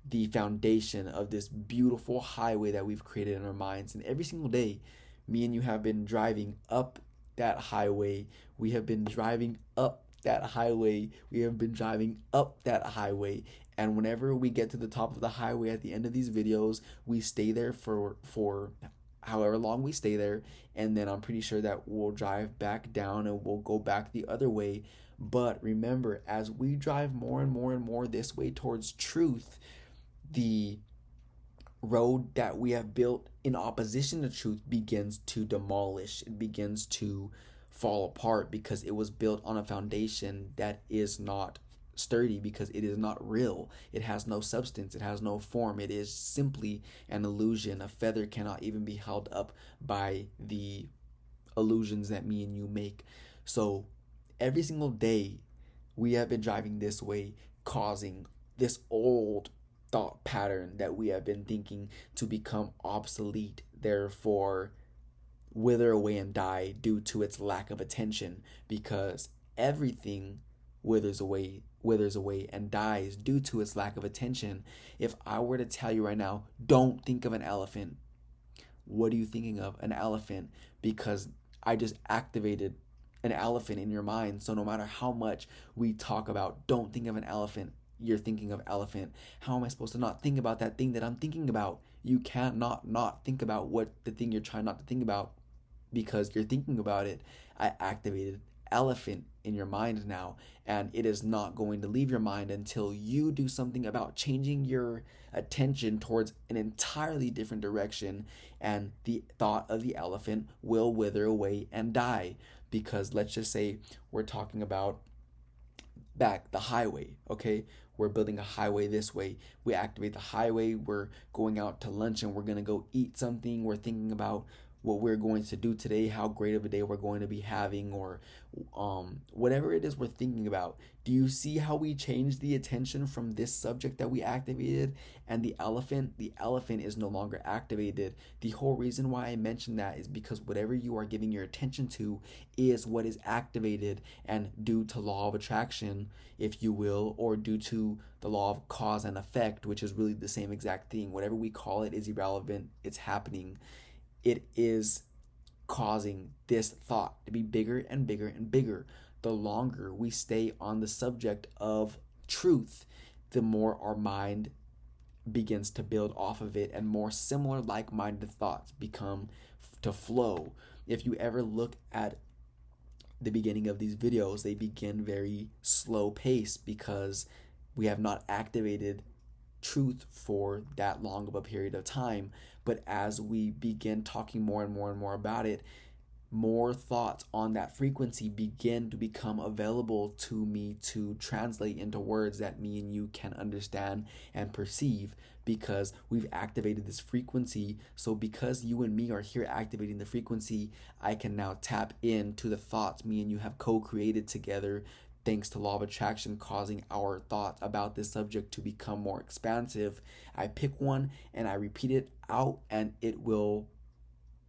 the foundation of this beautiful highway that we've created in our minds, and every single day me and you have been driving up that highway. We have been driving up that highway. We have been driving up that highway. And whenever we get to the top of the highway at the end of these videos, we stay there for however long we stay there, and then I'm pretty sure that we'll drive back down and we'll go back the other way. But remember, as we drive more and more and more this way towards truth, the road that we have built in opposition to truth begins to demolish. It begins to fall apart because it was built on a foundation that is not sturdy, because it is not real. It has no substance, it has no form. It is simply an illusion. A feather cannot even be held up by the illusions that me and you make. So every single day we have been driving this way, causing this old thought pattern that we have been thinking to become obsolete, therefore wither away and die due to its lack of attention, because everything withers away and dies due to its lack of attention. If I were to tell you right now, don't think of an elephant, what are you thinking of? An elephant, because I just activated an elephant in your mind. So no matter how much we talk about don't think of an elephant, you're thinking of elephant. How am I supposed to not think about that thing that I'm thinking about? You can't not think about what the thing you're trying not to think about, because you're thinking about it. I activated elephant in your mind now, and it is not going to leave your mind until you do something about changing your attention towards an entirely different direction, and the thought of the elephant will wither away and die. Because let's just say we're talking about back the highway, okay? We're building a highway this way. We activate the highway. We're going out to lunch and we're going to go eat something. We're thinking about what we're going to do today, how great of a day we're going to be having, or whatever it is we're thinking about. Do you see how we changed the attention from this subject that we activated? And the elephant is no longer activated. The whole reason why I mentioned that is because whatever you are giving your attention to is what is activated, and due to law of attraction, if you will, or due to the law of cause and effect, which is really the same exact thing. Whatever we call it is irrelevant. It's happening. It is causing this thought to be bigger and bigger and bigger. The longer we stay on the subject of truth, the more our mind begins to build off of it, and more similar like-minded thoughts become to flow. If you ever look at the beginning of these videos, they begin very slow pace because we have not activated truth for that long of a period of time. But as we begin talking more and more and more about it, more thoughts on that frequency begin to become available to me to translate into words that me and you can understand and perceive, because we've activated this frequency. So because you and me are here activating the frequency, I can now tap into the thoughts me and you have co-created together, thanks to law of attraction causing our thoughts about this subject to become more expansive. I pick one and I repeat it out, and it will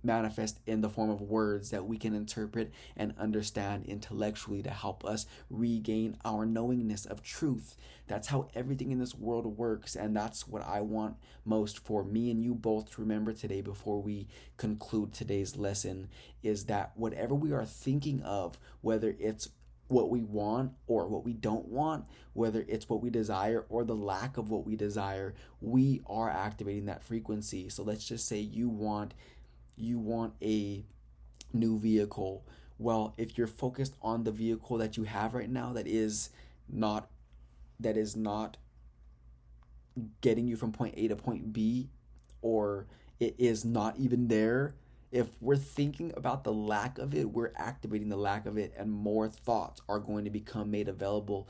manifest in the form of words that we can interpret and understand intellectually to help us regain our knowingness of truth. That's how everything in this world works, and that's what I want most for me and you both to remember today before we conclude today's lesson, is that whatever we are thinking of, whether it's what we want or what we don't want, whether it's what we desire or the lack of what we desire, we are activating that frequency. So let's just say you want a new vehicle. Well, if you're focused on the vehicle that you have right now that is not getting you from point A to point B, or it is not even there, if we're thinking about the lack of it, we're activating the lack of it, and more thoughts are going to become made available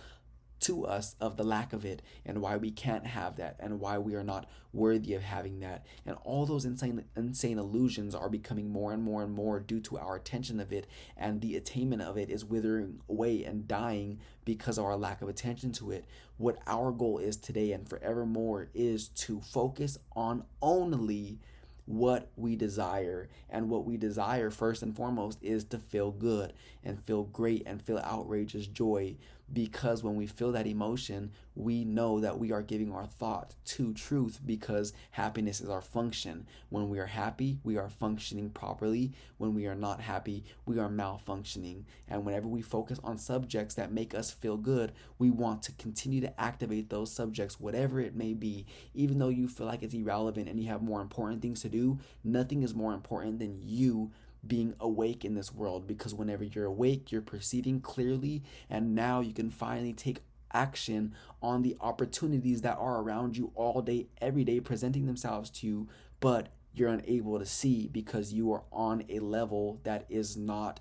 to us of the lack of it, and why we can't have that, and why we are not worthy of having that. And all those insane illusions are becoming more and more and more due to our attention of it, and the attainment of it is withering away and dying because of our lack of attention to it. What our goal is today and forevermore is to focus on only what we desire, and what we desire first and foremost is to feel good and feel great and feel outrageous joy. because when we feel that emotion, we know that we are giving our thought to truth, because happiness is our function. When we are happy, we are functioning properly. When we are not happy, we are malfunctioning. And whenever we focus on subjects that make us feel good, we want to continue to activate those subjects, whatever it may be. Even though you feel like it's irrelevant and you have more important things to do, nothing is more important than you being awake in this world, because whenever you're awake, you're perceiving clearly, and now you can finally take action on the opportunities that are around you all day, every day, presenting themselves to you, but you're unable to see because you are on a level that is not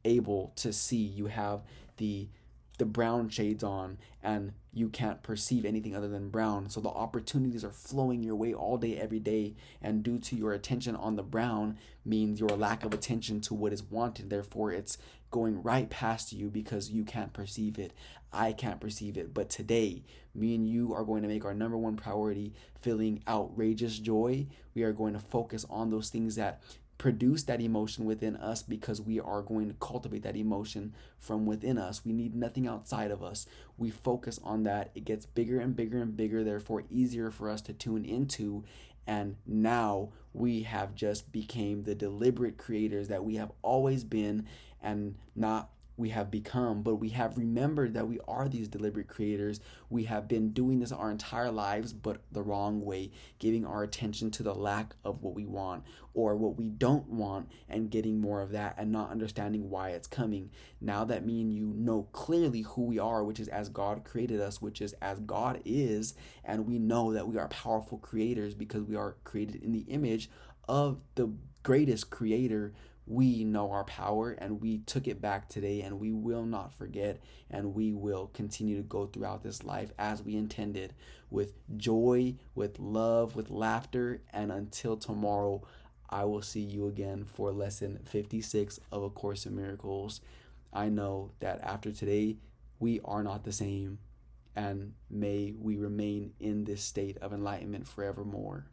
able to see. You have the brown shades on and you can't perceive anything other than brown. So the opportunities are flowing your way all day, every day. And due to your attention on the brown means your lack of attention to what is wanted. Therefore, it's going right past you because you can't perceive it. I can't perceive it. But today, me and you are going to make our number one priority feeling outrageous joy. We are going to focus on those things that produce that emotion within us, because we are going to cultivate that emotion from within us. We need nothing outside of us. We focus on that. It gets bigger and bigger and bigger, therefore easier for us to tune into. And now we have just became the deliberate creators that we have always been, and not we have become, but we have remembered that we are these deliberate creators. We have been doing this our entire lives, but the wrong way, giving our attention to the lack of what we want or what we don't want, and getting more of that and not understanding why it's coming. Now that me and you know clearly who we are, which is as God created us, which is as God is, and we know that we are powerful creators because we are created in the image of the greatest creator. We know our power and we took it back today, and we will not forget, and we will continue to go throughout this life as we intended, with joy, with love, with laughter. And until tomorrow, I will see you again for lesson 56 of A Course in Miracles. I know that after today, we are not the same, and may we remain in this state of enlightenment forevermore.